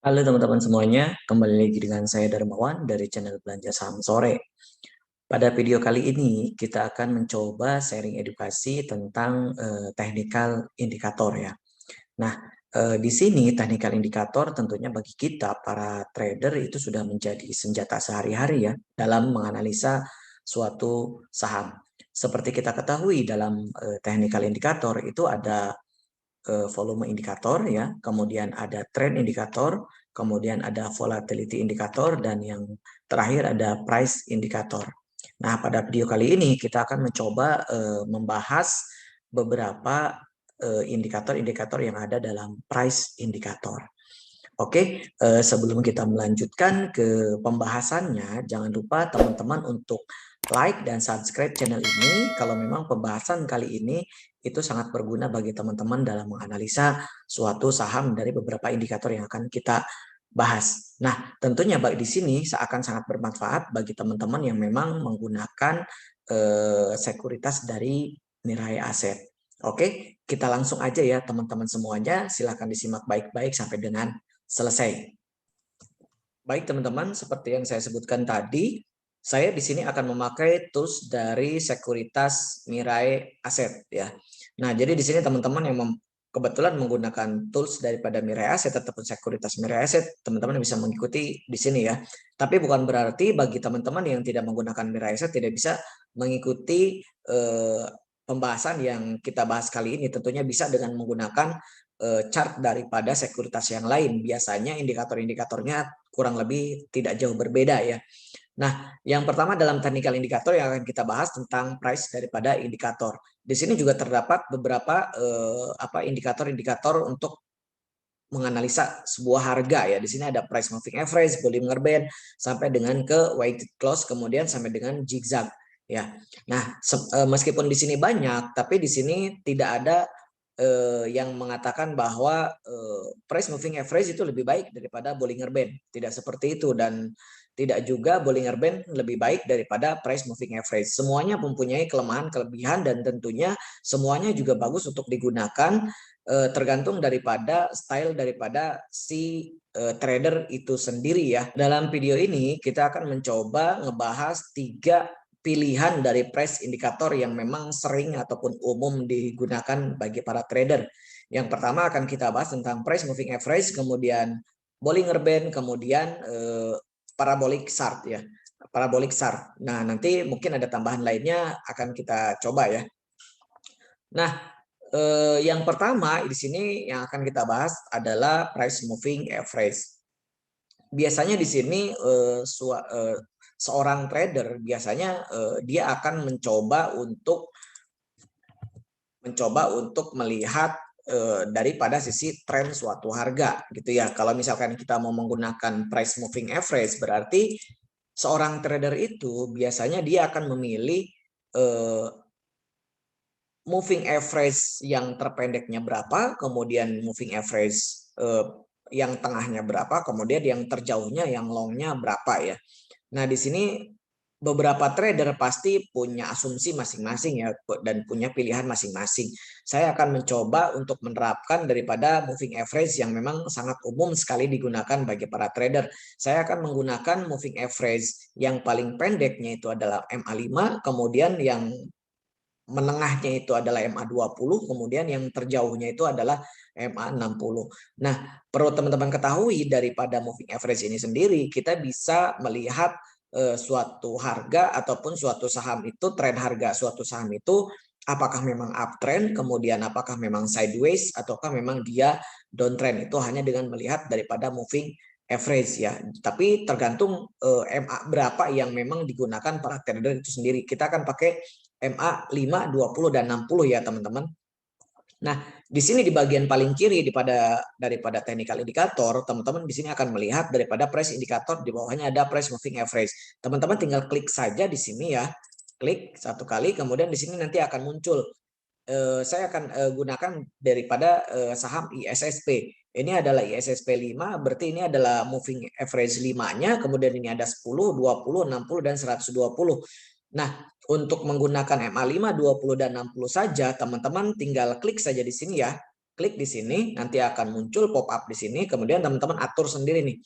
Halo teman-teman semuanya, kembali lagi dengan saya Darmawan dari channel Belanja Saham Sore. Pada video kali ini kita akan mencoba sharing edukasi tentang technical indikator ya. Nah, di sini technical indikator tentunya bagi kita para trader itu sudah menjadi senjata sehari-hari ya dalam menganalisa suatu saham. Seperti kita ketahui dalam technical indikator itu ada volume indikator ya, kemudian ada trend indikator, kemudian ada volatility indikator, dan yang terakhir ada price indikator. Nah, pada video kali ini kita akan mencoba membahas beberapa indikator-indikator yang ada dalam price indikator. Oke, sebelum kita melanjutkan ke pembahasannya, jangan lupa teman-teman untuk like dan subscribe channel ini kalau memang pembahasan kali ini itu sangat berguna bagi teman-teman dalam menganalisa suatu saham dari beberapa indikator yang akan kita bahas. Nah, tentunya baik di sini akan sangat bermanfaat bagi teman-teman yang memang menggunakan sekuritas dari Mirai Aset. Oke, kita langsung aja ya teman-teman semuanya. Silahkan disimak baik-baik sampai dengan selesai. Baik teman-teman, seperti yang saya sebutkan tadi, saya di sini akan memakai tools dari sekuritas Mirai Aset ya. Nah, jadi di sini teman-teman yang kebetulan menggunakan tools daripada Mirai Aset ataupun sekuritas Mirai Aset, teman-teman bisa mengikuti di sini ya. Tapi bukan berarti bagi teman-teman yang tidak menggunakan Mirai Aset tidak bisa mengikuti pembahasan yang kita bahas kali ini. Tentunya bisa dengan menggunakan chart daripada sekuritas yang lain. Biasanya indikator-indikatornya kurang lebih tidak jauh berbeda ya. Nah, yang pertama dalam technical indikator yang akan kita bahas tentang price daripada indikator. Di sini juga terdapat beberapa indikator-indikator untuk menganalisa sebuah harga ya. Di sini ada price moving average, Bollinger Band sampai dengan ke weighted close, kemudian sampai dengan zigzag ya. Nah, meskipun di sini banyak, tapi di sini tidak ada yang mengatakan bahwa price moving average itu lebih baik daripada Bollinger Band. Tidak seperti itu, dan tidak juga Bollinger Band lebih baik daripada price moving average. Semuanya mempunyai kelemahan, kelebihan, dan tentunya semuanya juga bagus untuk digunakan tergantung daripada style daripada si trader itu sendiri ya. Dalam video ini kita akan mencoba ngebahas 3 pilihan dari price indikator yang memang sering ataupun umum digunakan bagi para trader. Yang pertama akan kita bahas tentang price moving average, kemudian Bollinger Band, kemudian parabolic chart ya. Parabolic chart. Nah, nanti mungkin ada tambahan lainnya akan kita coba ya. Nah, yang pertama di sini yang akan kita bahas adalah price moving average. Biasanya di sini seorang trader biasanya dia akan mencoba untuk melihat daripada sisi tren suatu harga gitu ya. Kalau misalkan kita mau menggunakan price moving average, berarti seorang trader itu biasanya dia akan memilih moving average yang terpendeknya berapa, kemudian moving average yang tengahnya berapa, kemudian yang terjauhnya, yang longnya berapa ya. Nah, di sini beberapa trader pasti punya asumsi masing-masing ya, dan punya pilihan masing-masing. Saya akan mencoba untuk menerapkan daripada moving average yang memang sangat umum sekali digunakan bagi para trader. Saya akan menggunakan moving average yang paling pendeknya itu adalah MA5, kemudian yang menengahnya itu adalah MA20, kemudian yang terjauhnya itu adalah MA60. Nah, perlu teman-teman ketahui daripada moving average ini sendiri, kita bisa melihat suatu harga ataupun suatu saham itu, tren harga suatu saham itu apakah memang uptrend, kemudian apakah memang sideways, ataukah memang dia downtrend. Itu hanya dengan melihat daripada moving average ya. Tapi tergantung MA berapa yang memang digunakan para trader itu sendiri. Kita akan pakai MA 5, 20, dan 60 ya teman-teman. Nah, di sini di bagian paling kiri daripada technical indicator, teman-teman di sini akan melihat daripada price indicator, di bawahnya ada price moving average. Teman-teman tinggal klik saja di sini ya. Klik satu kali, kemudian di sini nanti akan muncul. Saya akan gunakan daripada saham ISSP. Ini adalah ISSP 5, berarti ini adalah moving average 5-nya, kemudian ini ada 10, 20, 60, dan 120. Nah, untuk menggunakan MA5, 20, dan 60 saja, teman-teman tinggal klik saja di sini ya. klik di sini, nanti akan muncul pop up di sini, kemudian teman-teman atur sendiri nih.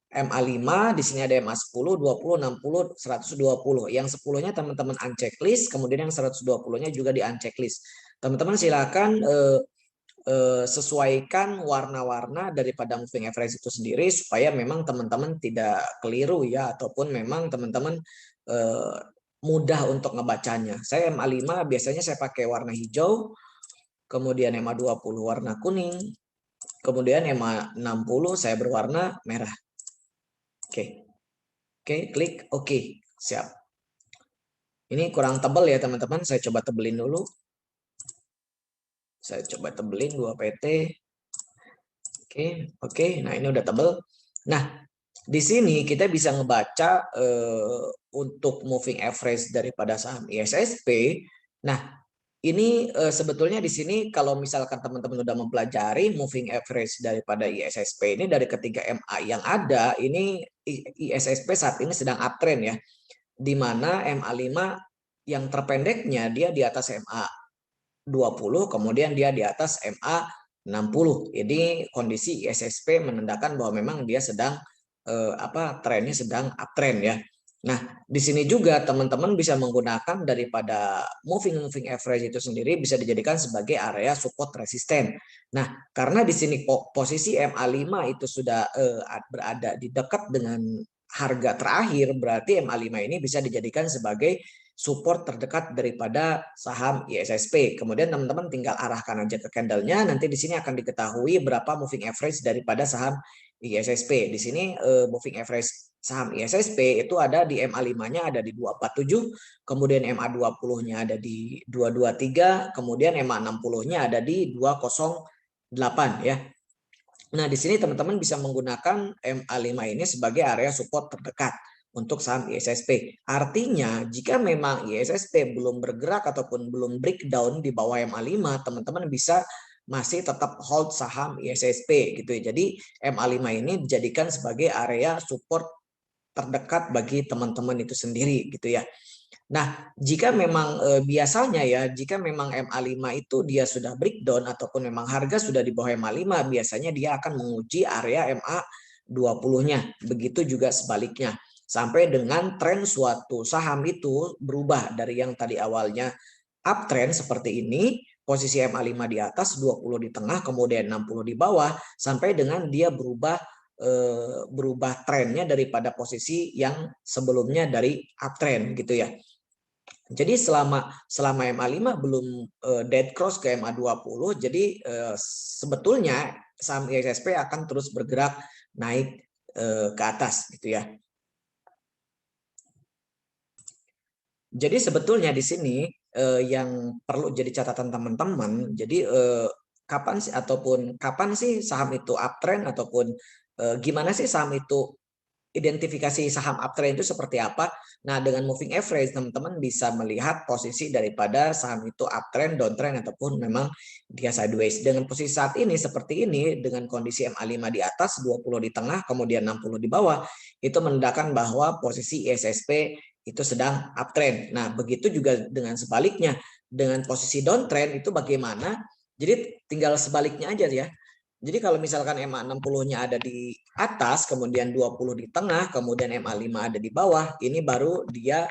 MA5, di sini ada MA10, 20, 60, 120. Yang 10-nya teman-teman unchecklist, kemudian yang 120-nya juga di unchecklist. Teman-teman silakan sesuaikan warna-warna daripada moving average itu sendiri supaya memang teman-teman tidak keliru ya, ataupun memang teman-teman mudah untuk ngebacanya. Saya MA5 biasanya saya pakai warna hijau, kemudian MA20 warna kuning, kemudian MA60 saya berwarna merah. Oke, klik oke, siap. Ini kurang tebal ya teman-teman, saya coba tebelin dulu. Saya coba tebelin 2 PT. Oke, nah ini udah tebel. Nah, di sini kita bisa ngebaca untuk moving average daripada saham ISSP. Nah, ini sebetulnya di sini kalau misalkan teman-teman udah mempelajari moving average daripada ISSP ini dari ketiga MA yang ada, ini ISSP saat ini sedang uptrend ya. Di mana MA5 yang terpendeknya dia di atas MA20, kemudian dia di atas MA60. Jadi kondisi ISSP menandakan bahwa memang dia sedang trennya sedang uptrend ya. Nah, di sini juga teman-teman bisa menggunakan daripada moving average itu sendiri bisa dijadikan sebagai area support resisten. Nah, karena di sini posisi MA5 itu sudah berada di dekat dengan harga terakhir, berarti MA5 ini bisa dijadikan sebagai support terdekat daripada saham ISSP. Kemudian teman-teman tinggal arahkan aja ke candlenya, nanti di sini akan diketahui berapa moving average daripada saham ISSP. Di sini moving average saham ISSP itu ada di MA5-nya ada di 247, kemudian MA20-nya ada di 223, kemudian MA60-nya ada di 208 ya. Nah, di sini teman-teman bisa menggunakan MA5 ini sebagai area support terdekat untuk saham ISSP. Artinya, jika memang ISSP belum bergerak ataupun belum breakdown di bawah MA5, teman-teman bisa masih tetap hold saham ISSP gitu ya. Jadi MA5 ini dijadikan sebagai area support terdekat bagi teman-teman itu sendiri gitu ya. Nah, jika memang biasanya ya, jika memang MA5 itu dia sudah breakdown ataupun memang harga sudah di bawah MA5, biasanya dia akan menguji area MA20-nya. Begitu juga sebaliknya. Sampai dengan tren suatu saham itu berubah dari yang tadi awalnya uptrend seperti ini, posisi MA5 di atas, 20 di tengah, kemudian 60 di bawah, sampai dengan dia berubah trennya daripada posisi yang sebelumnya dari uptrend gitu ya. Jadi selama MA5 belum dead cross ke MA20, jadi sebetulnya saham ISSP akan terus bergerak naik ke atas gitu ya. Jadi sebetulnya di sini yang perlu jadi catatan teman-teman, jadi kapan sih saham itu uptrend ataupun gimana sih saham itu identifikasi saham uptrend itu seperti apa? Nah, dengan moving average teman-teman bisa melihat posisi daripada saham itu uptrend, downtrend ataupun memang dia sideways. Dengan posisi saat ini seperti ini dengan kondisi MA5 di atas, 20 di tengah, kemudian 60 di bawah, itu menandakan bahwa posisi ISSP itu sedang uptrend. Nah, begitu juga dengan sebaliknya. Dengan posisi downtrend itu bagaimana? Jadi tinggal sebaliknya aja ya. Jadi kalau misalkan MA60-nya ada di atas, kemudian 20 di tengah, kemudian MA5 ada di bawah, ini baru dia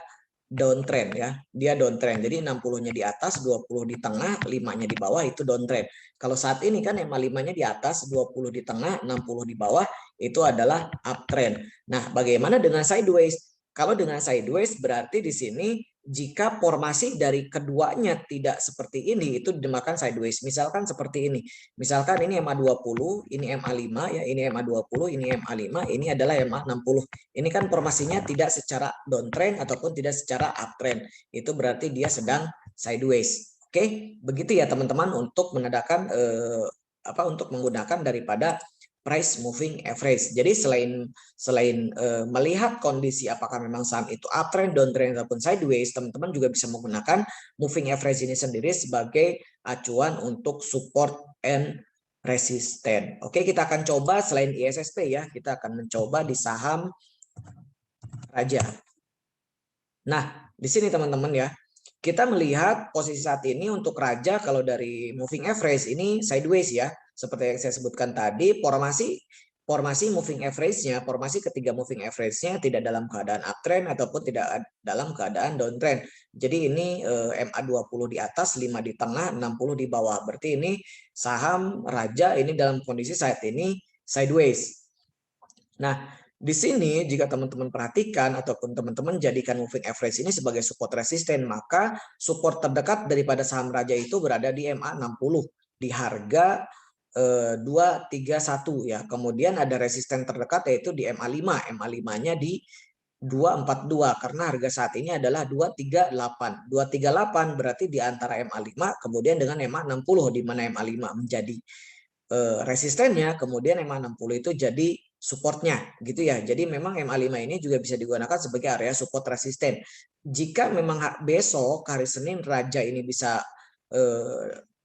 downtrend ya. Dia downtrend. Jadi 60-nya di atas, 20 di tengah, 5-nya di bawah itu downtrend. Kalau saat ini kan MA5-nya di atas, 20 di tengah, 60 di bawah itu adalah uptrend. Nah, bagaimana dengan sideways? Kalau dengan sideways berarti di sini jika formasi dari keduanya tidak seperti ini itu dinamakan sideways. Misalkan seperti ini. Misalkan ini MA20, ini MA5 ya, ini MA20, ini MA5, ini adalah MA60. Ini kan formasinya tidak secara downtrend ataupun tidak secara uptrend. Itu berarti dia sedang sideways. Oke, begitu ya teman-teman untuk menandakan untuk menggunakan daripada price moving average. Jadi selain melihat kondisi apakah memang saham itu uptrend, downtrend ataupun sideways, teman-teman juga bisa menggunakan moving average ini sendiri sebagai acuan untuk support and resisten. Oke, kita akan coba selain ISSP ya, kita akan mencoba di saham Raja. Nah, di sini teman-teman ya, kita melihat posisi saat ini untuk raja kalau dari moving average ini sideways ya. Seperti yang saya sebutkan tadi, formasi moving average-nya, formasi ketiga moving average-nya tidak dalam keadaan uptrend ataupun tidak dalam keadaan downtrend. Jadi ini MA20 di atas, 5 di tengah, 60 di bawah. Berarti ini saham raja ini dalam kondisi saat ini sideways. Nah, di sini jika teman-teman perhatikan ataupun teman-teman jadikan moving average ini sebagai support resisten, maka support terdekat daripada saham raja itu berada di MA60 di harga 231 ya. Kemudian ada resisten terdekat yaitu di MA5. MA5-nya di 242 karena harga saat ini adalah 238. 238 berarti di antara MA5 kemudian dengan MA60 di mana MA5 menjadi resistennya, kemudian MA60 itu jadi supportnya gitu ya. Jadi memang MA5 ini juga bisa digunakan sebagai area support resisten. Jika memang besok hari Senin raja ini bisa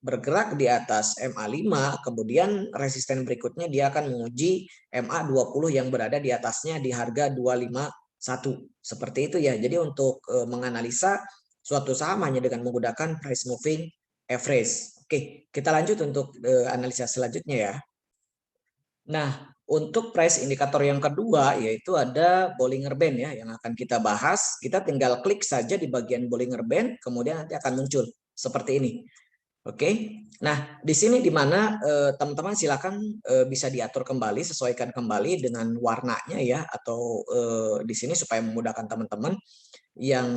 bergerak di atas MA5, kemudian resisten berikutnya dia akan menguji MA20 yang berada di atasnya di harga 251. Seperti itu ya. Jadi untuk menganalisa suatu saham hanya dengan menggunakan price moving average. Oke, kita lanjut untuk analisa selanjutnya ya. Nah, untuk price indikator yang kedua yaitu ada Bollinger Band ya yang akan kita bahas. Kita tinggal klik saja di bagian Bollinger Band, kemudian nanti akan muncul seperti ini. Oke, nah di sini di mana teman-teman silakan bisa diatur kembali, sesuaikan kembali dengan warnanya ya, atau di sini supaya memudahkan teman-teman. Yang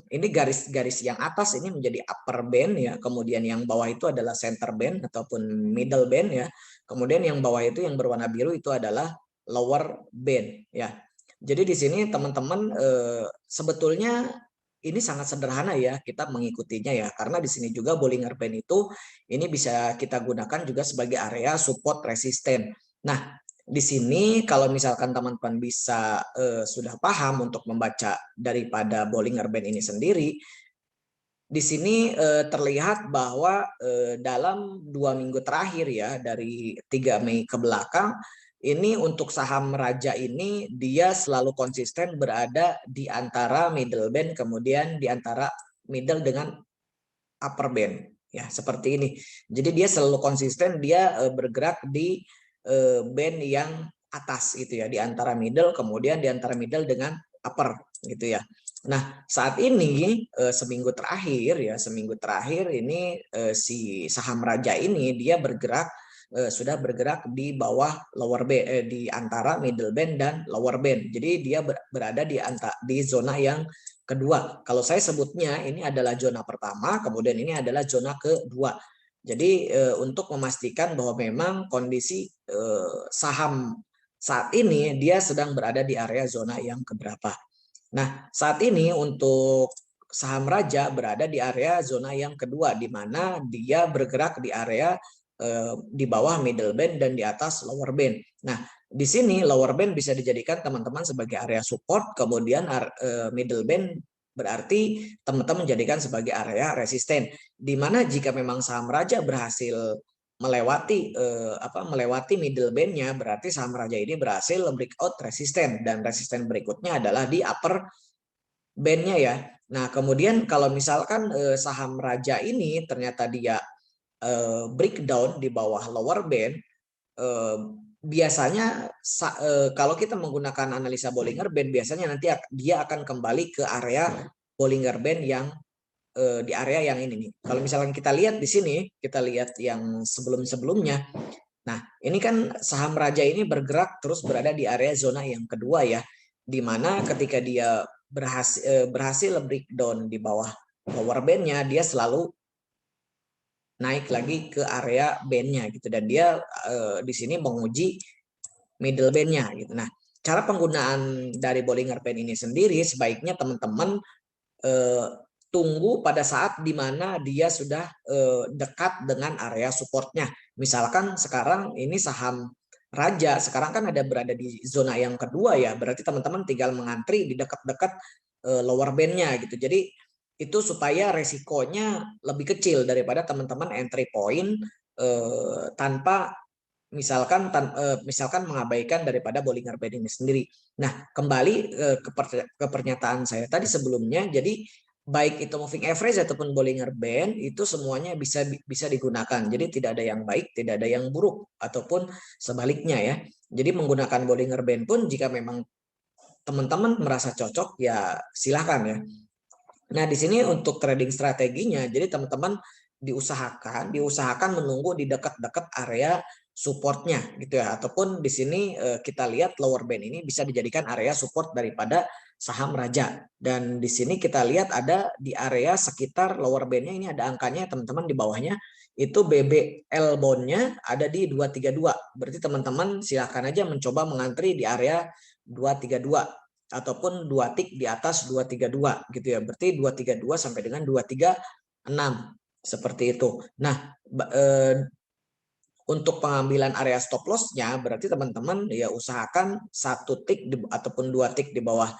ini garis-garis yang atas ini menjadi upper band ya, kemudian yang bawah itu adalah center band ataupun middle band ya, kemudian yang bawah itu yang berwarna biru itu adalah lower band ya. Jadi di sini teman-teman sebetulnya ini sangat sederhana ya kita mengikutinya ya, karena di sini juga Bollinger Band itu ini bisa kita gunakan juga sebagai area support resisten. Nah, di sini kalau misalkan teman-teman bisa sudah paham untuk membaca daripada Bollinger Band ini sendiri, di sini terlihat bahwa dalam 2 minggu terakhir ya dari 3 Mei ke belakang ini untuk saham raja ini dia selalu konsisten berada di antara middle band kemudian di antara middle dengan upper band ya seperti ini. Jadi dia selalu konsisten dia bergerak di band yang atas gitu ya, di antara middle kemudian di antara middle dengan upper gitu ya. Nah, saat ini seminggu terakhir ini si saham raja ini dia bergerak sudah bergerak di bawah lower band di antara middle band dan lower band. Jadi dia berada di zona yang kedua. Kalau saya sebutnya ini adalah zona pertama, kemudian ini adalah zona kedua. Jadi untuk memastikan bahwa memang kondisi saham saat ini dia sedang berada di area zona yang keberapa. Nah, saat ini untuk saham raja berada di area zona yang kedua, di mana dia bergerak di area di bawah middle band dan di atas lower band. Nah, di sini lower band bisa dijadikan teman-teman sebagai area support, kemudian middle band berarti teman-teman jadikan sebagai area resisten. Di mana jika memang saham raja berhasil melewati middle band-nya, berarti saham raja ini berhasil breakout resisten dan resisten berikutnya adalah di upper band-nya ya. Nah, kemudian kalau misalkan saham raja ini ternyata dia breakdown di bawah lower band, biasanya kalau kita menggunakan analisa Bollinger Band biasanya nanti dia akan kembali ke area Bollinger Band yang di area yang ini nih. Kalau misalkan kita lihat di sini, kita lihat yang sebelum-sebelumnya. Nah, ini kan saham raja ini bergerak terus berada di area zona yang kedua ya, di mana ketika dia berhasil breakdown di bawah lower band-nya, dia selalu naik lagi ke area band-nya gitu, dan dia di sini menguji middle band-nya gitu. Nah, cara penggunaan dari Bollinger Band ini sendiri sebaiknya teman-teman tunggu pada saat di mana dia sudah dekat dengan area supportnya. Misalkan sekarang ini saham raja sekarang kan ada berada di zona yang kedua ya, berarti teman-teman tinggal mengantri di dekat-dekat lower band-nya gitu. Jadi itu supaya resikonya lebih kecil daripada teman-teman entry point tanpa misalkan mengabaikan daripada Bollinger Band ini sendiri. Nah, kembali ke pernyataan saya tadi sebelumnya, jadi baik itu moving average ataupun Bollinger Band itu semuanya bisa digunakan. Jadi tidak ada yang baik, tidak ada yang buruk ataupun sebaliknya ya. Jadi menggunakan Bollinger Band pun jika memang teman-teman merasa cocok ya silahkan ya. Nah, di sini untuk trading strateginya, jadi teman-teman diusahakan menunggu di dekat-dekat area supportnya gitu ya. Ataupun di sini kita lihat lower band ini bisa dijadikan area support daripada saham raja. Dan di sini kita lihat ada di area sekitar lower bandnya ini ada angkanya teman-teman di bawahnya itu BBL bondnya ada di 232. Berarti teman-teman silahkan aja mencoba mengantri di area 232 ataupun 2 tik di atas 232 gitu ya. Berarti 232 sampai dengan 236 seperti itu. Nah, untuk pengambilan area stop loss-nya berarti teman-teman ya usahakan 1 tik ataupun 2 tik di bawah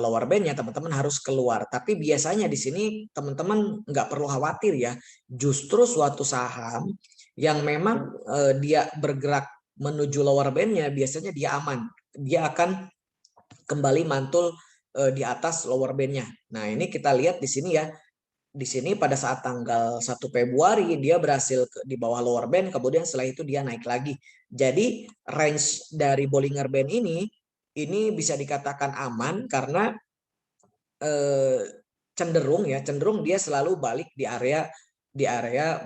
lower band-nya teman-teman harus keluar. Tapi biasanya di sini teman-teman nggak perlu khawatir ya. Justru suatu saham yang memang dia bergerak menuju lower band-nya biasanya dia aman. Dia akan kembali mantul di atas lower band-nya. Nah, ini kita lihat di sini ya. Di sini pada saat tanggal 1 Februari dia berhasil di bawah lower band, kemudian setelah itu dia naik lagi. Jadi range dari Bollinger Band ini bisa dikatakan aman karena cenderung dia selalu balik di area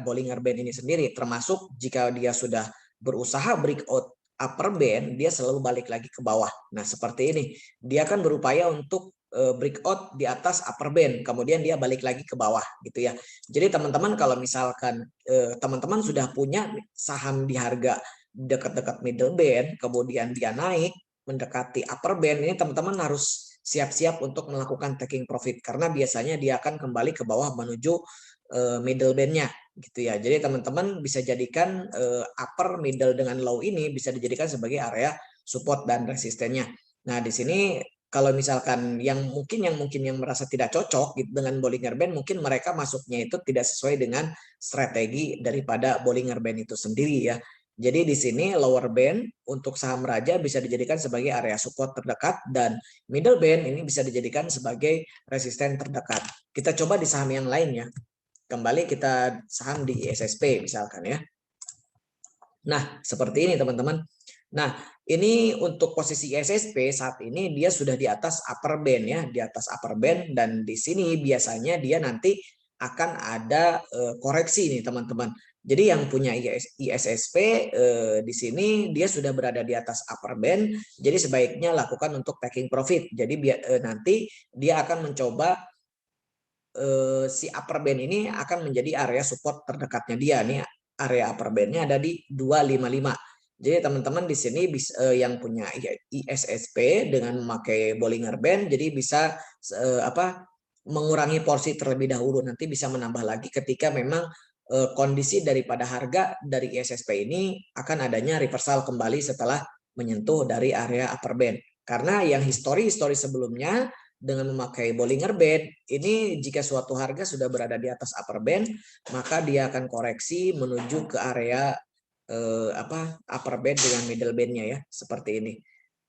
Bollinger Band ini sendiri, termasuk jika dia sudah berusaha breakout upper band, dia selalu balik lagi ke bawah. Nah, seperti ini. Dia akan berupaya untuk breakout di atas upper band, kemudian dia balik lagi ke bawah gitu ya. Jadi teman-teman kalau misalkan teman-teman sudah punya saham di harga dekat-dekat middle band, kemudian dia naik mendekati upper band, ini teman-teman harus siap-siap untuk melakukan taking profit karena biasanya dia akan kembali ke bawah menuju middle band-nya gitu ya. Jadi teman-teman bisa jadikan upper, middle dengan low ini bisa dijadikan sebagai area support dan resistennya. Nah, di sini kalau misalkan yang mungkin yang merasa tidak cocok gitu dengan Bollinger Band, mungkin mereka masuknya itu tidak sesuai dengan strategi daripada Bollinger Band itu sendiri ya. Jadi di sini lower band untuk saham raja bisa dijadikan sebagai area support terdekat dan middle band ini bisa dijadikan sebagai resisten terdekat. Kita coba di saham yang lain ya. Kembali kita saham di ISSP misalkan ya. Nah, seperti ini teman-teman. Nah, ini untuk posisi ISSP saat ini dia sudah di atas upper band ya, di atas upper band dan di sini biasanya dia nanti akan ada koreksi nih teman-teman. Jadi yang punya ISSP di sini dia sudah berada di atas upper band, jadi sebaiknya lakukan untuk taking profit. Jadi nanti dia akan mencoba si upper band ini akan menjadi area support terdekatnya dia nih. Area upper bandnya ada di 255. Jadi teman-teman di sini yang punya ISSP dengan memakai Bollinger Band jadi bisa mengurangi porsi terlebih dahulu, nanti bisa menambah lagi ketika memang kondisi daripada harga dari ISSP ini akan adanya reversal kembali setelah menyentuh dari area upper band. Karena yang histori sebelumnya dengan memakai Bollinger Band ini jika suatu harga sudah berada di atas upper band maka dia akan koreksi menuju ke area upper band dengan middle bandnya ya seperti ini.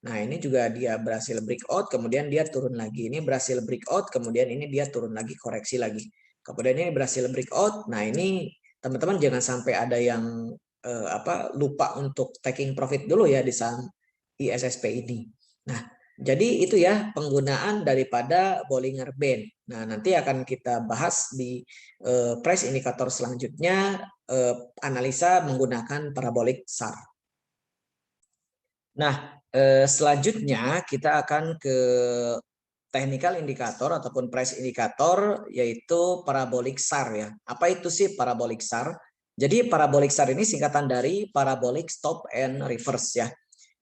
Nah, ini juga dia berhasil breakout, kemudian dia turun lagi. Ini berhasil breakout, kemudian ini dia turun lagi, koreksi lagi. Kemudian ini berhasil breakout. Nah, ini teman-teman jangan sampai ada yang lupa untuk taking profit dulu ya di saham ISSP ini. Nah, jadi itu ya penggunaan daripada Bollinger Band. Nah, nanti akan kita bahas di price indikator selanjutnya, analisa menggunakan parabolic SAR. Nah, selanjutnya kita akan ke technical indikator ataupun price indikator yaitu parabolic SAR ya. Apa itu sih parabolic SAR? Jadi parabolic SAR ini singkatan dari parabolic stop and reverse ya.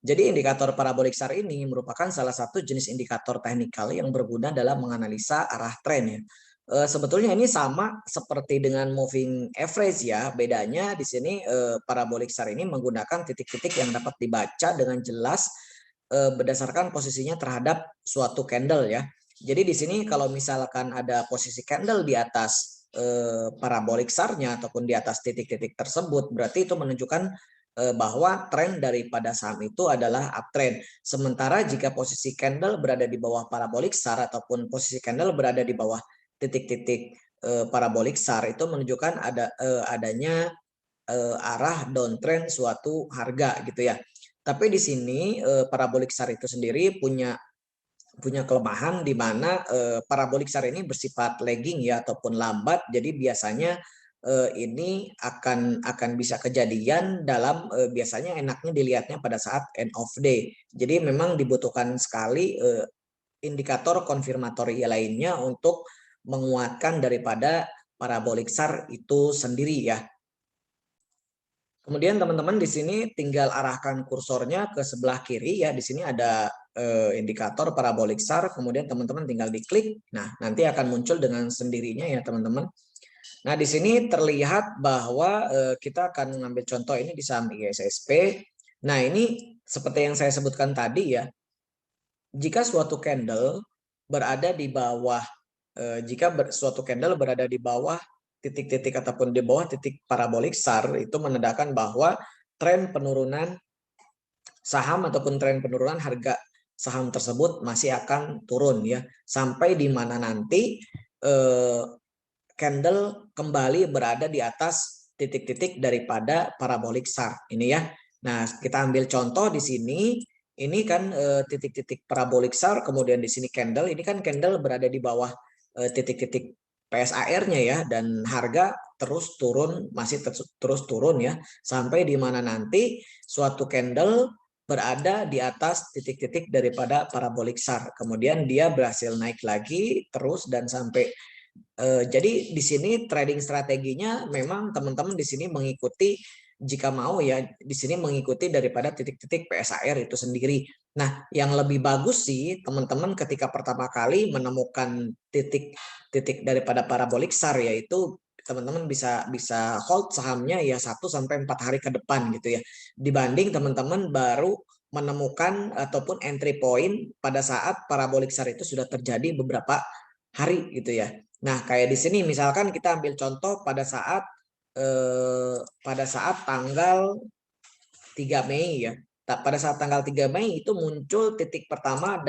Jadi indikator parabolic SAR ini merupakan salah satu jenis indikator teknikal yang berguna dalam menganalisa arah tren ya. Sebetulnya ini sama seperti dengan moving average ya. Bedanya di sini parabolic SAR ini menggunakan titik-titik yang dapat dibaca dengan jelas berdasarkan posisinya terhadap suatu candle ya. Jadi di sini kalau misalkan ada posisi candle di atas parabolic SAR-nya ataupun di atas titik-titik tersebut, berarti itu menunjukkan bahwa tren daripada saham itu adalah uptrend. Sementara jika posisi candle berada di bawah parabolic SAR ataupun posisi candle berada di bawah titik-titik parabolik SAR itu menunjukkan adanya arah downtrend suatu harga gitu ya. Tapi di sini parabolik SAR itu sendiri punya kelemahan di mana parabolik SAR ini bersifat lagging ya ataupun lambat. Jadi biasanya ini akan bisa kejadian dalam biasanya enaknya dilihatnya pada saat end of day. Jadi memang dibutuhkan sekali indikator konfirmatori lainnya untuk menguatkan daripada parabolik SAR itu sendiri ya. Kemudian teman-teman di sini tinggal arahkan kursornya ke sebelah kiri ya. Di sini ada indikator parabolik SAR, kemudian teman-teman tinggal diklik. Nah, nanti akan muncul dengan sendirinya ya teman-teman. Nah, di sini terlihat bahwa kita akan mengambil contoh ini di saham ISSP. Nah, ini seperti yang saya sebutkan tadi ya. Jika suatu candle berada di bawah suatu candle berada di bawah titik-titik ataupun di bawah titik parabolik SAR, itu menandakan bahwa tren penurunan saham ataupun tren penurunan harga saham tersebut masih akan turun ya, sampai di mana nanti candle kembali berada di atas titik-titik daripada parabolik SAR ini ya. Nah, kita ambil contoh di sini. Ini kan titik-titik parabolik SAR, kemudian di sini candle. Ini kan candle berada di bawah titik-titik PSAR-nya ya, dan harga terus turun, masih terus turun ya, sampai di mana nanti suatu candle berada di atas titik-titik daripada parabolik SAR. Kemudian dia berhasil naik lagi terus dan sampai jadi di sini trading strateginya memang teman-teman di sini mengikuti, jika mau ya di sini mengikuti daripada titik-titik PSAR itu sendiri. Nah, yang lebih bagus sih teman-teman ketika pertama kali menemukan titik-titik daripada parabolik SAR, yaitu teman-teman bisa hold sahamnya ya 1 sampai 4 hari ke depan gitu ya. Dibanding teman-teman baru menemukan ataupun entry point pada saat parabolik SAR itu sudah terjadi beberapa hari gitu ya. Nah, kayak di sini misalkan kita ambil contoh pada saat tanggal 3 Mei ya. Pada saat tanggal 3 Mei itu muncul titik pertama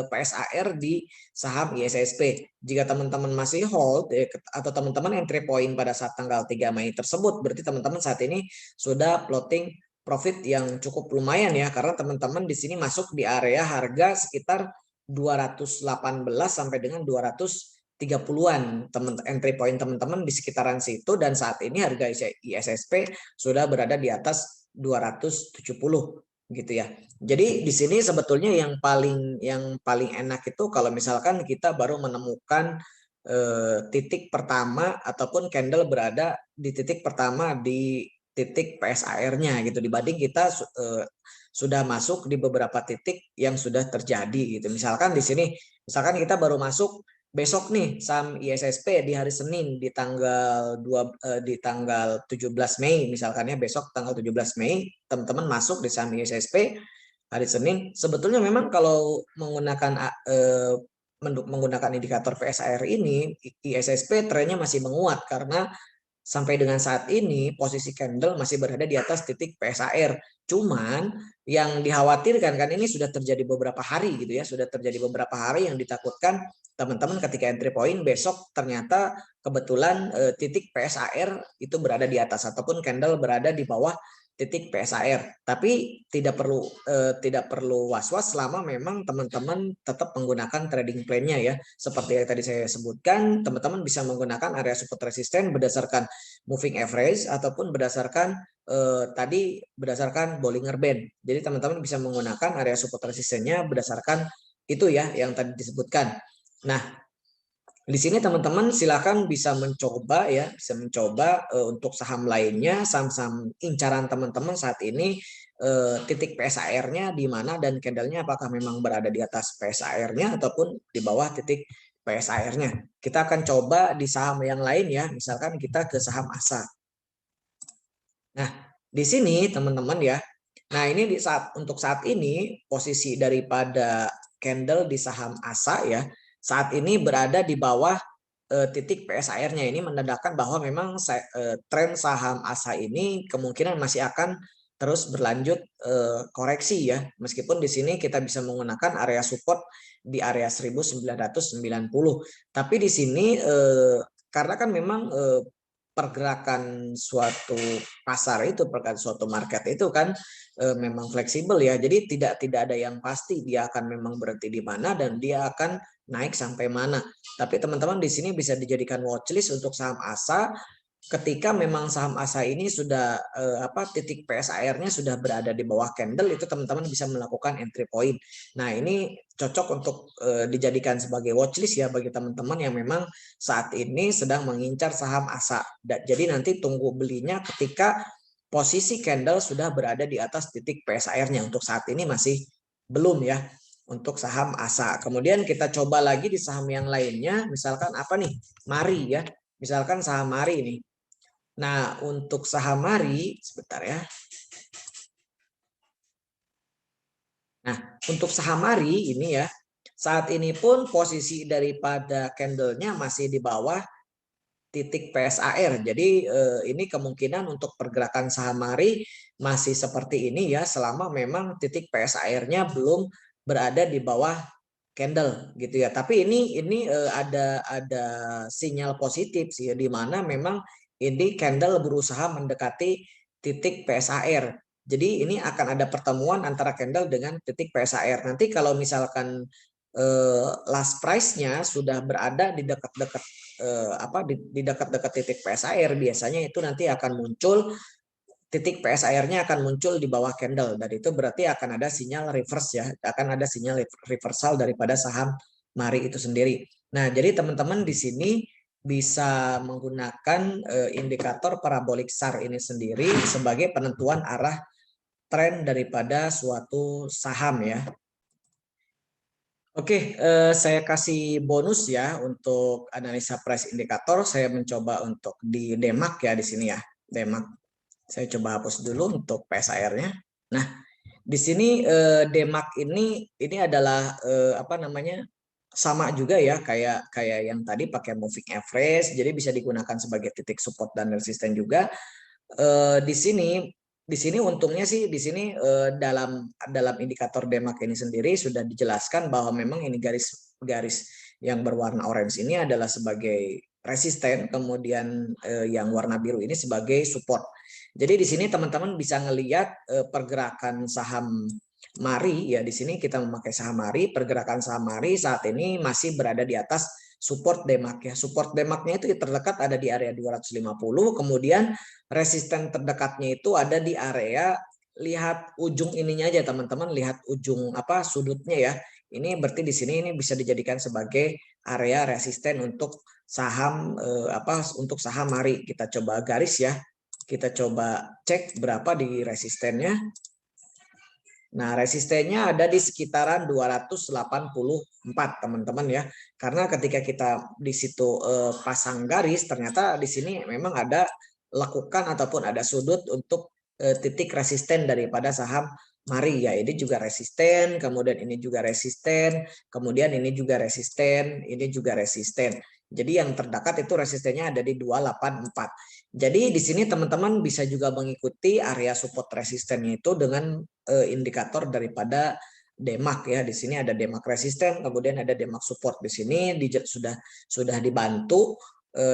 PSAR di saham ISSP. Jika teman-teman masih hold atau teman-teman entry point pada saat tanggal 3 Mei tersebut, berarti teman-teman saat ini sudah plotting profit yang cukup lumayan ya, karena teman-teman di sini masuk di area harga sekitar 218 sampai dengan 230-an entry point teman-teman di sekitaran situ, dan saat ini harga ISSP sudah berada di atas 270 gitu ya. Jadi di sini sebetulnya yang paling enak itu kalau misalkan kita baru menemukan titik pertama ataupun candle berada di titik pertama di titik PSAR-nya gitu, dibanding kita sudah masuk di beberapa titik yang sudah terjadi gitu. Misalkan di sini, misalkan kita baru masuk besok nih saham ISSP di hari Senin di tanggal 17 Mei misalkan ya, besok tanggal 17 Mei teman-teman masuk di saham ISSP hari Senin. Sebetulnya memang kalau menggunakan indikator PSAR ini, ISSP trennya masih menguat karena sampai dengan saat ini posisi candle masih berada di atas titik PSAR. Cuman yang dikhawatirkan kan ini sudah terjadi beberapa hari gitu ya, sudah terjadi beberapa hari yang ditakutkan teman-teman ketika entry point besok ternyata kebetulan titik PSAR itu berada di atas ataupun candle berada di bawah titik PSAR. Tapi tidak perlu was-was selama memang teman-teman tetap menggunakan trading plan-nya ya. Seperti yang tadi saya sebutkan, teman-teman bisa menggunakan area support resisten berdasarkan moving average ataupun berdasarkan berdasarkan Bollinger Band. Jadi teman-teman bisa menggunakan area support resistennya berdasarkan itu ya yang tadi disebutkan. Nah, di sini teman-teman silakan bisa mencoba ya, untuk saham lainnya, saham-saham incaran teman-teman saat ini titik PSAR-nya di mana dan candle-nya apakah memang berada di atas PSAR-nya ataupun di bawah titik PSAR-nya. Kita akan coba di saham yang lain ya, misalkan kita ke saham ASA. Nah, di sini teman-teman ya. Nah, ini untuk saat ini posisi daripada candle di saham ASA ya, saat ini berada di bawah titik PSAR-nya. Ini menandakan bahwa memang tren saham ASA ini kemungkinan masih akan terus berlanjut koreksi ya. Meskipun di sini kita bisa menggunakan area support di area 1990. Tapi di sini karena kan memang pergerakan suatu pasar itu, pergerakan suatu market itu kan memang fleksibel ya. Jadi tidak ada yang pasti dia akan memang berhenti di mana dan dia akan naik sampai mana. Tapi teman-teman di sini bisa dijadikan watchlist untuk saham ASA ketika memang saham ASA ini sudah titik PSAR-nya sudah berada di bawah candle, itu teman-teman bisa melakukan entry point. Nah, ini cocok untuk dijadikan sebagai watchlist ya bagi teman-teman yang memang saat ini sedang mengincar saham ASA. Jadi nanti tunggu belinya ketika posisi candle sudah berada di atas titik PSAR-nya. Untuk saat ini masih belum ya untuk saham ASA. Kemudian kita coba lagi di saham yang lainnya, misalkan apa nih? Mari ya. Misalkan saham Mari ini. Nah, untuk saham Mari, sebentar ya. Nah, untuk saham Mari ini ya, saat ini pun posisi daripada candle-nya masih di bawah titik PSAR. Jadi ini kemungkinan untuk pergerakan saham Mari masih seperti ini ya, selama memang titik PSAR-nya belum berada di bawah candle gitu ya. Tapi ini ada sinyal positif sih, di mana memang ini candle berusaha mendekati titik PSAR. Jadi ini akan ada pertemuan antara candle dengan titik PSAR. Nanti kalau misalkan last price-nya sudah berada di dekat-dekat di dekat-dekat titik PSAR, biasanya itu nanti akan muncul titik PSAR-nya akan muncul di bawah candle, dan itu berarti akan ada sinyal reverse ya, akan ada sinyal reversal daripada saham Mari itu sendiri. Nah, jadi teman-teman di sini bisa menggunakan indikator parabolik SAR ini sendiri sebagai penentuan arah tren daripada suatu saham ya. Oke, saya kasih bonus ya untuk analisa price indikator. Saya mencoba untuk di Demak ya di sini ya, Demak. Saya coba hapus dulu untuk PSAR-nya. Nah, di sini Demak ini adalah sama juga ya kayak yang tadi pakai moving average, jadi bisa digunakan sebagai titik support dan resisten juga. Di sini untungnya sih di sini dalam indikator Demak ini sendiri sudah dijelaskan bahwa memang ini garis yang berwarna orange ini adalah sebagai resisten, kemudian yang warna biru ini sebagai support. Jadi di sini teman-teman bisa ngelihat pergerakan saham Mari ya, di sini kita memakai saham Mari, pergerakan saham Mari saat ini masih berada di atas support Demak ya. Support Demaknya itu terdekat ada di area 250, kemudian resisten terdekatnya itu ada di area, lihat ujung ininya aja teman-teman, lihat ujung sudutnya ya. Ini berarti di sini ini bisa dijadikan sebagai area resisten untuk saham untuk saham Mari. Kita coba garis ya. Kita coba cek berapa di resistennya. Nah, resistennya ada di sekitaran 284 teman-teman ya. Karena ketika kita di situ pasang garis, ternyata di sini memang ada lekukan ataupun ada sudut untuk titik resisten daripada saham Mari ya. Ini juga resisten, kemudian ini juga resisten, kemudian ini juga resisten, ini juga resisten. Jadi yang terdekat itu resistennya ada di 284. Jadi di sini teman-teman bisa juga mengikuti area support resistennya itu dengan indikator daripada Demak ya. Di sini ada Demak resisten, kemudian ada Demak support. Di sini sudah dibantu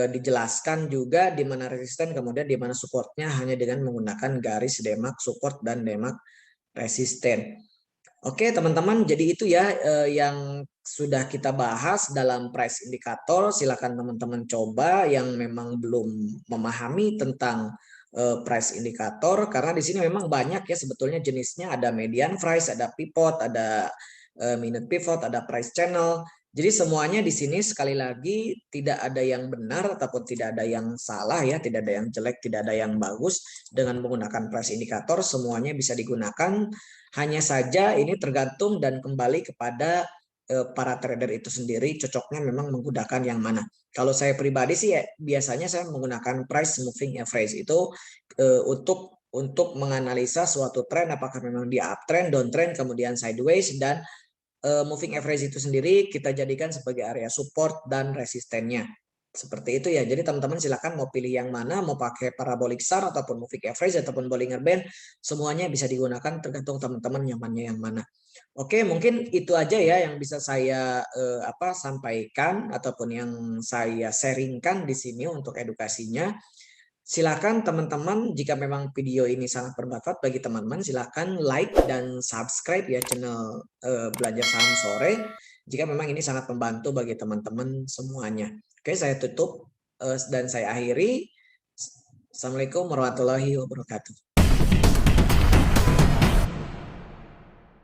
dijelaskan juga di mana resisten kemudian di mana supportnya hanya dengan menggunakan garis Demak support dan Demak resisten. Oke teman-teman, jadi itu ya yang sudah kita bahas dalam price indikator. Silakan teman-teman coba yang memang belum memahami tentang price indikator, karena di sini memang banyak ya sebetulnya jenisnya, ada median price, ada pivot, ada minute pivot, ada price channel. Jadi semuanya di sini sekali lagi tidak ada yang benar ataupun tidak ada yang salah ya, tidak ada yang jelek, tidak ada yang bagus dengan menggunakan price indikator, semuanya bisa digunakan. Hanya saja ini tergantung dan kembali kepada para trader itu sendiri cocoknya memang menggunakan yang mana. Kalau saya pribadi sih ya, biasanya saya menggunakan price moving average itu untuk menganalisa suatu tren apakah memang dia uptrend, downtrend, kemudian sideways, dan moving average itu sendiri kita jadikan sebagai area support dan resistennya. Seperti itu ya. Jadi teman-teman silakan mau pilih yang mana, mau pakai parabolic SAR ataupun moving average ataupun Bollinger Band, semuanya bisa digunakan tergantung teman-teman nyamannya yang mana. Oke, mungkin itu aja ya yang bisa saya sampaikan ataupun yang saya sharingkan di sini untuk edukasinya. Silakan teman-teman jika memang video ini sangat bermanfaat bagi teman-teman, silakan like dan subscribe ya channel Belajar Saham Sore jika memang ini sangat membantu bagi teman-teman semuanya. Oke, saya tutup dan saya akhiri. Assalamualaikum warahmatullahi wabarakatuh.